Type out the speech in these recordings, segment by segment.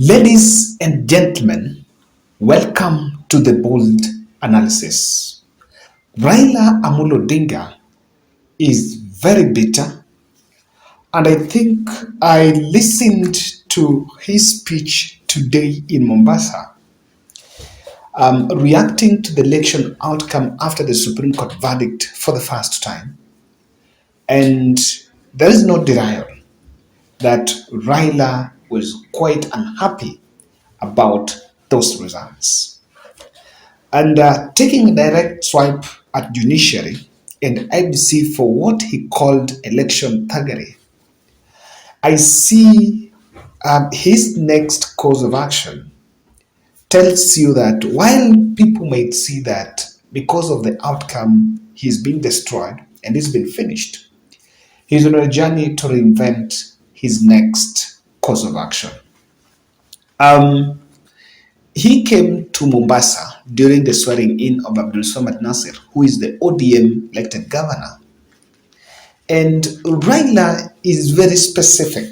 Ladies and gentlemen, welcome to the bold analysis. Raila Amolo Odinga is very bitter, and I think I listened to his speech today in Mombasa, reacting to the election outcome after the Supreme Court verdict for the first time. And there is no denial that Raila was quite unhappy about those results. And taking a direct swipe at Judiciary and IBC for what he called election thuggery, I see his next course of action tells you that while people might see that because of the outcome he's been destroyed and he's been finished, he's on a journey to reinvent his next course of action. He came to Mombasa during the swearing in of Abdul Samad Nasir, who is the ODM elected governor. And Raila is very specific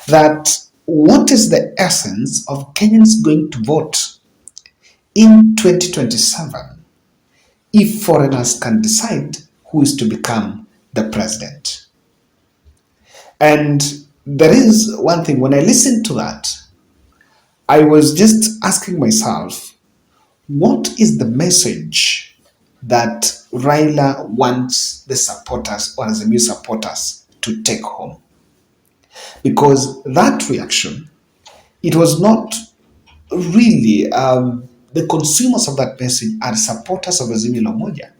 that what is the essence of Kenyans going to vote in 2027 if foreigners can decide who is to become the president. And there is one thing, when I listened to that, I was just asking myself, what is the message that Raila wants the supporters or Azimio supporters to take home? Because that reaction, it was not really the consumers of that message are supporters of Azimio Lamoja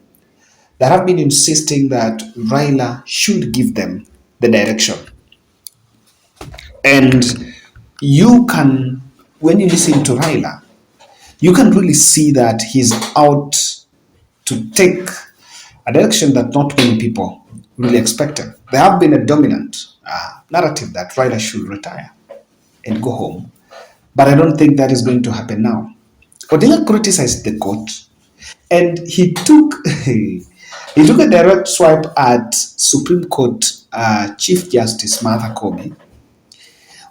that have been insisting that Raila should give them the direction. And you can, when you listen to Raila, you can really see that he's out to take a direction that not many people really expected. There have been a dominant narrative that Raila should retire and go home, but I don't think that is going to happen now. Odinga criticized the court, and he took a direct swipe at Supreme Court Chief Justice Martha Koome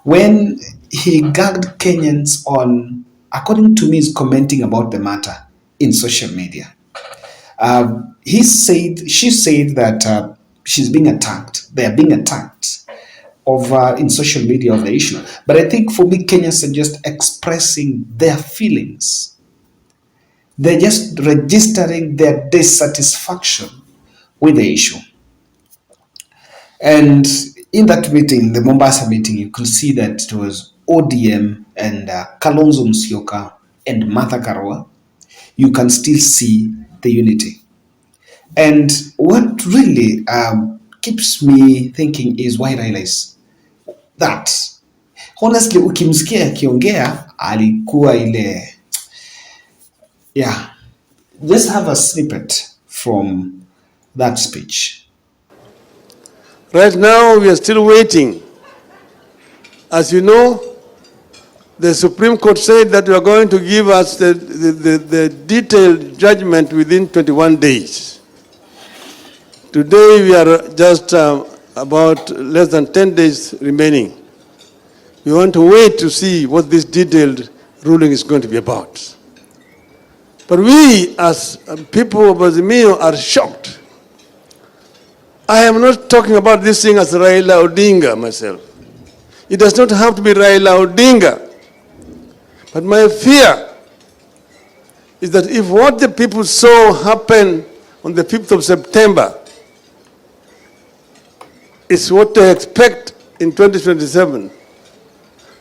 when he gagged Kenyans on, according to me, is commenting about the matter in social media. She said that she's being attacked. They are being attacked over in social media of the issue. But I think for me, Kenyans are just expressing their feelings. They're just registering their dissatisfaction with the issue. And in that meeting, the Mombasa meeting, you could see that it was ODM and Kalonzo Musyoka and Martha Karua. You can still see the unity. And what really keeps me thinking is why Raila is that. Honestly, ukimsikia akiongea alikuwa ile, yeah. Just have a snippet from that speech. Right now, we are still waiting. As you know, the Supreme Court said that we are going to give us the detailed judgment within 21 days. Today, we are just about less than 10 days remaining. We want to wait to see what this detailed ruling is going to be about. But we, as people of Azimio, are shocked. I am not talking about this thing as Raila Odinga myself. It does not have to be Raila Odinga. But my fear is that if what the people saw happen on the 5th of September is what they expect in 2027,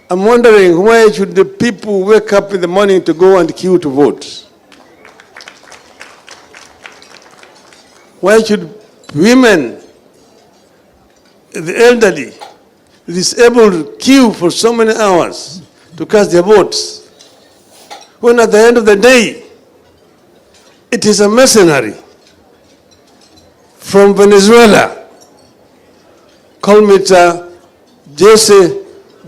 I'm wondering why should the people wake up in the morning to go and queue to vote? Why should women, the elderly, the disabled queue for so many hours to cast their votes, when at the end of the day, it is a mercenary from Venezuela, Koome,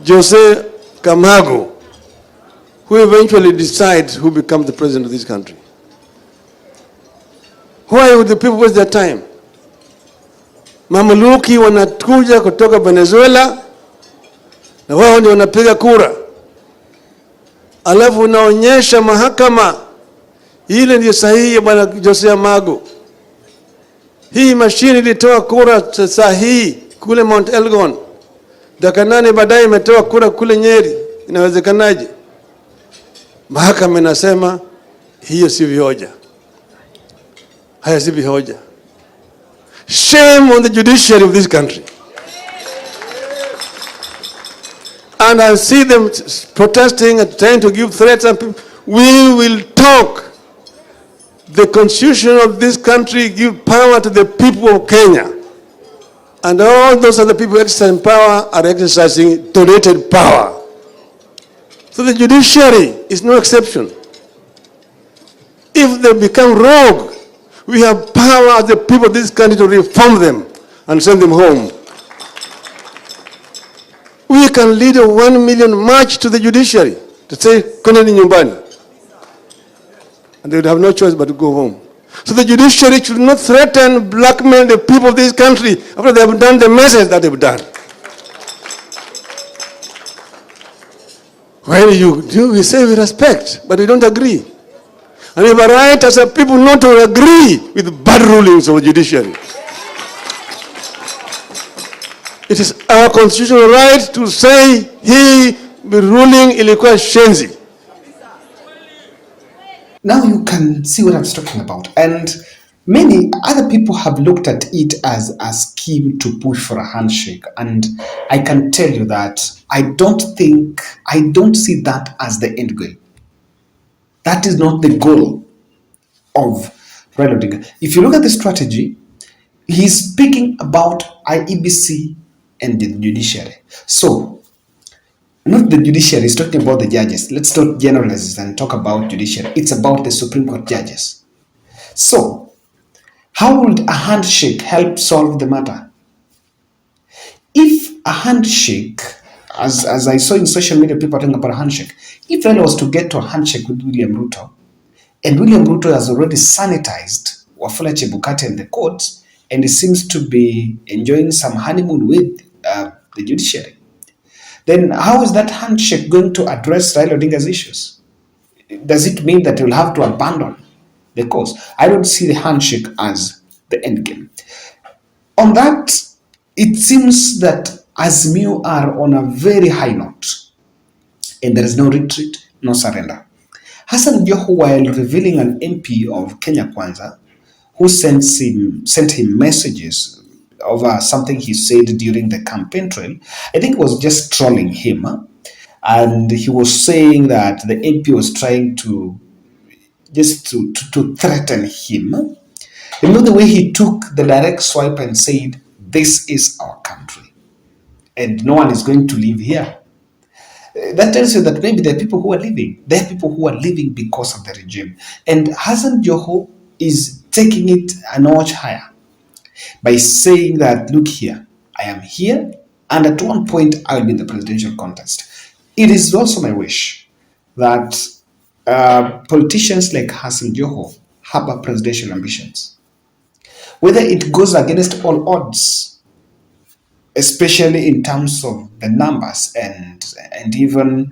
Jose Camargo, who eventually decides who becomes the president of this country? Why would the people waste their time? Mamluki wanakuja kutoka Venezuela na wao ndio wanapiga kura, alafu unaonyesha mahakama ile ndio sahihi ya bwana Josea Magu. Hii mashine ilitoa kura sahihi kule Mount Elgon, dakika 8 baadaye imetoa kura kule Nyeri. Inawezekanaje? Mahakama inasema hiyo si hoja, haya si hoja. Shame on the judiciary of this country. And I see them protesting and trying to give threats, and people, we will talk. The constitution of this country gives power to the people of Kenya. And all those other people exercising power are exercising donated power. So the judiciary is no exception. If they become rogue, we have power as the people of this country to reform them and send them home. We can lead a 1 million march to the judiciary to say, "Koneni nyumbani." And they would have no choice but to go home. So the judiciary should not threaten, blackmail the people of this country after they have done the message that they've done. When you do, we say we respect, but we don't agree. And we have a right as a people not to agree with bad rulings of the judiciary. It is our constitutional right to say hii ruling ilikuwa shenzi. Now you can see what I'm talking about. And many other people have looked at it as a scheme to push for a handshake. And I can tell you that I don't see that as the end goal. That is not the goal of Raila Odinga. If you look at the strategy, he's speaking about IEBC and the judiciary. So, not the judiciary, he's talking about the judges. Let's not generalize and talk about judiciary. It's about the Supreme Court judges. So, how would a handshake help solve the matter? If a handshake, as I saw in social media, people are talking about a handshake. If Raila was to get to a handshake with William Ruto, and William Ruto has already sanitized Wafula Chebukati and the courts, and he seems to be enjoying some honeymoon with the judiciary, then how is that handshake going to address Raila Odinga's issues? Does it mean that you'll have to abandon the cause? I don't see the handshake as the end game. On that, it seems that Azimio are on a very high note, and there is no retreat, no surrender. Hassan Joho, while revealing an MP of Kenya Kwanza, who sent him messages over something he said during the campaign trail, I think was just trolling him. And he was saying that the MP was trying to threaten him. You know, the way he took the direct swipe and said, "This is our country, and no one is going to live here." That tells you that maybe there are people who are leaving. There are people who are leaving because of the regime. And Hassan Joho is taking it a notch higher by saying that, "Look here, I am here, and at one point I will be in the presidential contest." It is also my wish that politicians like Hassan Joho have a presidential ambitions. Whether it goes against all odds, especially in terms of the numbers and even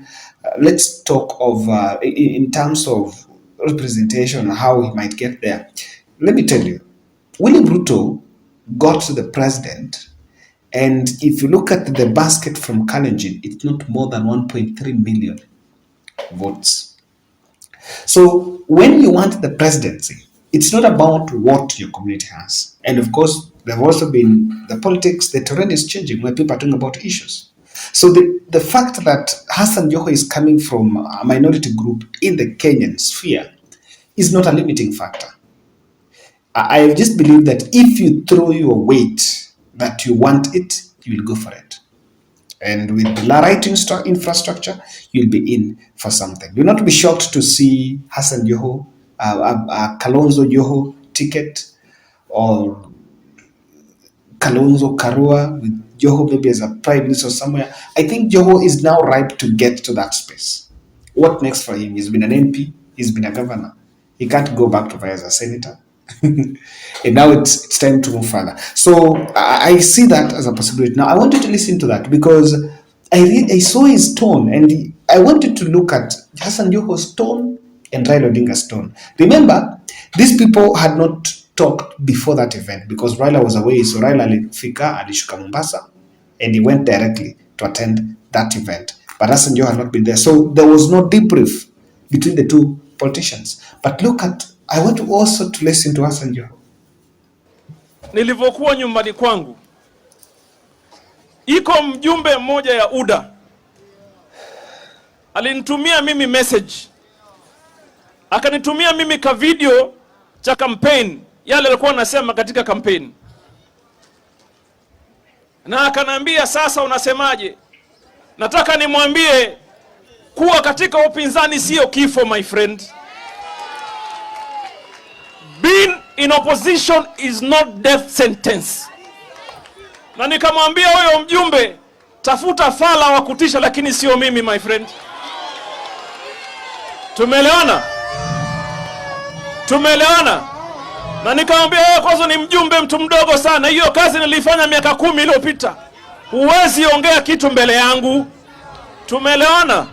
let's talk of in terms of representation, how he might get there. Let me tell you, William Ruto got to the president, and if you look at the basket from Kalenjin, it's not more than 1.3 million votes. So when you want the presidency, it's not about what your community has. And of course, there have also been the politics, the terrain is changing where people are talking about issues. So the fact that Hassan Joho is coming from a minority group in the Kenyan sphere is not a limiting factor. I just believe that if you throw your weight that you want it, you will go for it. And with the right infrastructure, you'll be in for something. Do not be shocked to see Hassan Joho, Kalonzo Joho ticket, or Kalonzo Karua with Joho maybe as a prime minister somewhere. I think Joho is now ripe to get to that space. What next for him? He's been an MP, he's been a governor. He can't go back to vice as a senator. And now it's time to move further. So I see that as a possibility. Now I want you to listen to that, because I saw his tone, and I wanted to look at Hassan Joho's tone and Raila Odinga's tone. Remember, these people had not talked before that event because Raila was away. So Raila alifika, alishuka Mombasa, and he went directly to attend that event. But Hassan Joho had not been there. So there was no debrief between the two politicians. But look at, I want to also to listen to Hassan Joho. Nilivyokuwa nyumbani kwangu, iko mjumbe mmoja ya UDA alinitumia mimi message, akanitumia mimi ka video cha campaign yale alikuwa anasema katika campaign, na akanambia, sasa unasemaje? Nataka nimwambie kuwa katika upinzani sio kifo, my friend. Being in opposition is not death sentence. Na nikamwambia huyo mjumbe, tafuta fala wa kutisha, lakini sio mimi, my friend. Tumeelewana? Tumeelewana? Na nikamwambia wewe kwanza ni mjumbe, mtu mdogo sana. Hiyo kazi nilifanya miaka 10 iliyopita. Huwezi ongea kitu mbele yangu. Tumeelewana?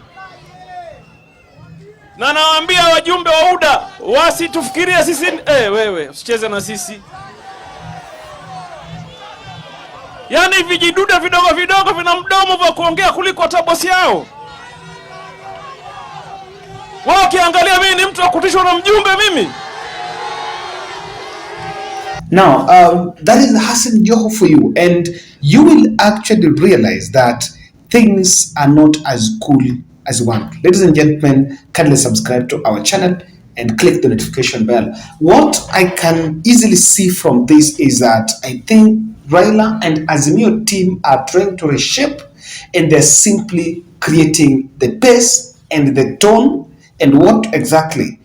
Na nawaambia wajumbe wa UDA wasitufikirie sisi wewe usicheze na sisi. Yaani vijidude vidogo vidogo vina mdomo wa kuongea kuliko hata bosi yao. Wao kiangalia mimi ni mtu wa kutishwa na mjumbe mimi. Now, that is Hassan Joho for you, and you will actually realize that things are not as cool as you want. Ladies and gentlemen, kindly subscribe to our channel and click the notification bell. What I can easily see from this is that I think Raila and Azimio team are trying to reshape, and they're simply creating the pace and the tone and what exactly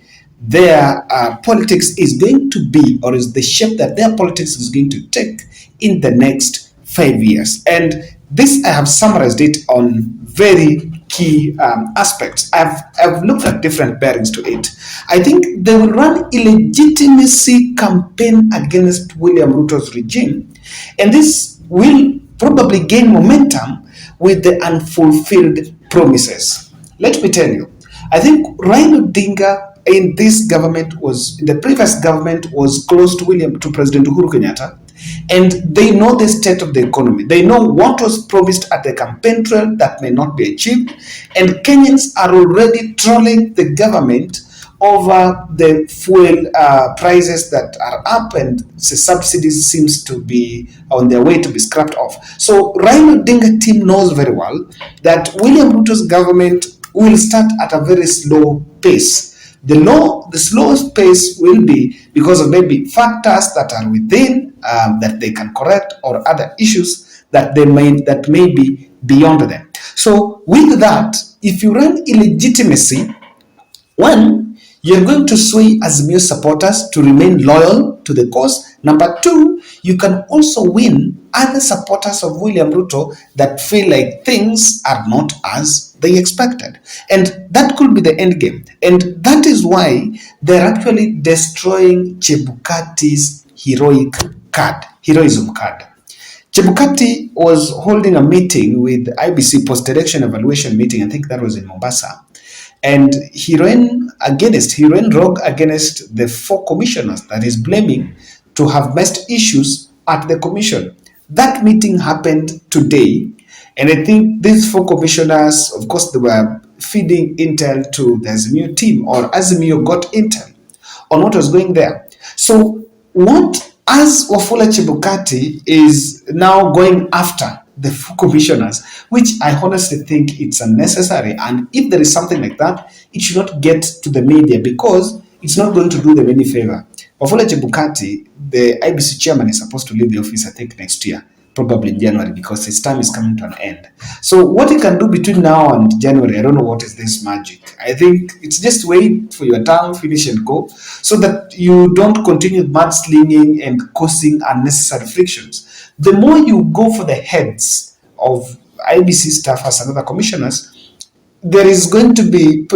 their politics is going to be, or is the shape that their politics is going to take in the next 5 years. And this I have summarized it on very key aspects. I've looked at different bearings to it. I think they will run illegitimacy campaign against William Ruto's regime, and this will probably gain momentum with the unfulfilled promises. Let me tell you, I think Raila Odinga in this government in the previous government was close to President Uhuru Kenyatta, and they know the state of the economy. They know what was promised at the campaign trail that may not be achieved, and Kenyans are already trolling the government over the fuel prices that are up, and the subsidies seems to be on their way to be scrapped off. So Raila Odinga team knows very well that William Ruto's government will start at a very slow pace. The slowest pace will be because of maybe factors that are within that they can correct, or other issues that may be beyond them. So with that, if you run illegitimacy, one, you're going to sway Azimio supporters to remain loyal to the cause. Number two, you can also win other supporters of William Ruto that feel like things are not as they expected. And that could be the end game. And that is why they're actually destroying Chebukati's heroism card. Chebukati was holding a meeting with IBC post-election evaluation meeting. I think that was in Mombasa. And he ran rogue against the 4 commissioners that he's blaming to have missed issues at the commission. That meeting happened today, and I think these 4 commissioners, of course, they were feeding intel to the Azimio team, or Azimio got intel on what was going there. So as Wafula Chebukati is now going after the 4 commissioners, which I honestly think it's unnecessary, and if there is something like that, it should not get to the media because it's not going to do them any favor. Wafula Chebukati, the IBC chairman, is supposed to leave the office, I think, next year, probably in January, because his time is coming to an end. So what he can do between now and January, I don't know what is this magic. I think it's just wait for your term, finish and go, so that you don't continue mudslinging and causing unnecessary frictions. The more you go for the heads of IBC staffers and other commissioners, there is going to be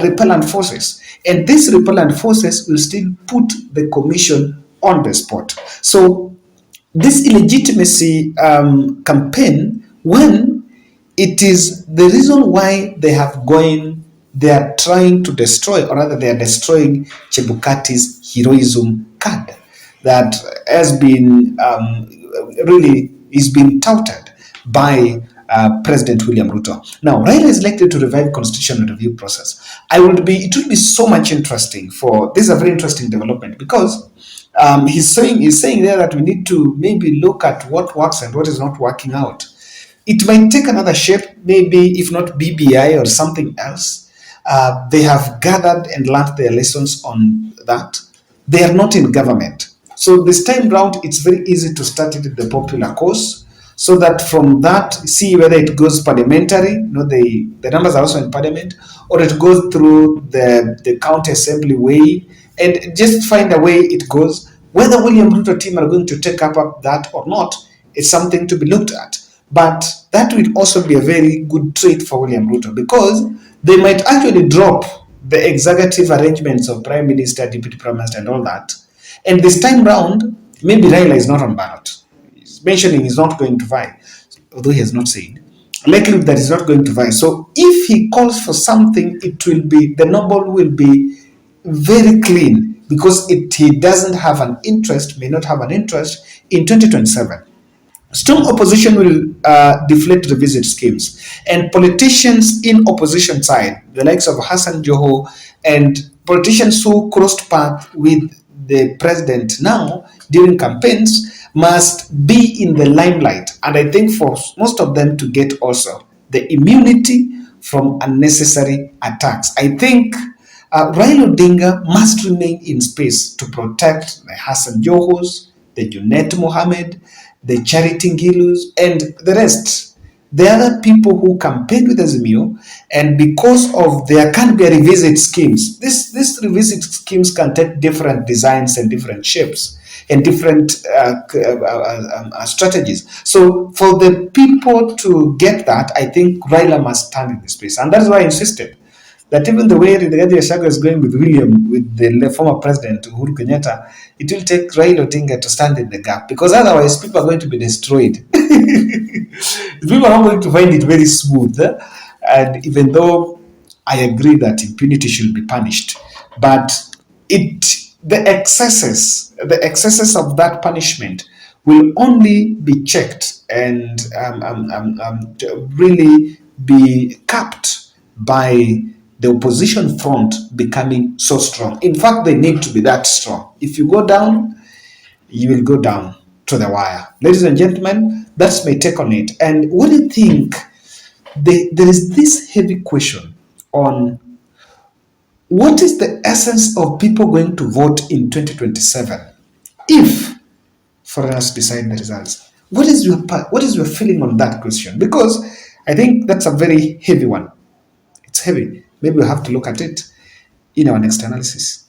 repellent forces, and these repellent forces will still put the commission on the spot. So this illegitimacy campaign, when it is the reason why they are trying to destroy, or rather they are destroying Chebukati's heroism card that has been really is being touted by President William Ruto. Now, Raila is likely to revive constitutional review process. It will be so much interesting for, this is a very interesting development because he's saying there that we need to maybe look at what works and what is not working out. It might take another shape, maybe if not BBI or something else. They have gathered and learned their lessons on that. They are not in government. So this time round, it's very easy to start it in the popular cause, so that from that, see whether it goes parliamentary, the numbers are also in parliament, or it goes through the county assembly way, and just find a way it goes. Whether William Ruto team are going to take up that or not, it's something to be looked at. But that will also be a very good trait for William Ruto, because they might actually drop the executive arrangements of prime minister, deputy prime minister, and all that. And this time round, maybe Raila is not on ballot. He's mentioning he's not going to vie, although he has not said. Likely that he's not going to vie. So if he calls for something, the noble will be very clean, because he doesn't have an interest, may not have an interest in 2027. Strong opposition will deflate revisit schemes, and politicians in opposition side, the likes of Hassan Joho and politicians who crossed path with the president now during campaigns, must be in the limelight. And I think for most of them to get also the immunity from unnecessary attacks. I think Raila Odinga must remain in space to protect the Hassan Johos, the Junet Mohammed, the Charity Ngilus, and the rest. The other people who campaigned with Azimio, and because of there can be a revisit schemes, these revisit schemes can take different designs and different shapes and different strategies. So for the people to get that, I think Raila must stand in this space, and that's why I insisted that even the way Rigathi Gachagua is going with the former president Uhuru Kenyatta, it will take Raila Odinga to stand in the gap, because otherwise people are going to be destroyed. People are not going to find it very smooth. And even though I agree that impunity should be punished, but the excesses of that punishment will only be checked and really be capped by the opposition front becoming so strong. In fact, they need to be that strong. If you go down, you will go down to the wire. Ladies and gentlemen, that's my take on it. And what do you think? There is this heavy question on what is the essence of people going to vote in 2027 if foreigners decide the results. What is your feeling on that question? Because I think that's a very heavy one. It's heavy. Maybe we'll have to look at it in our next analysis.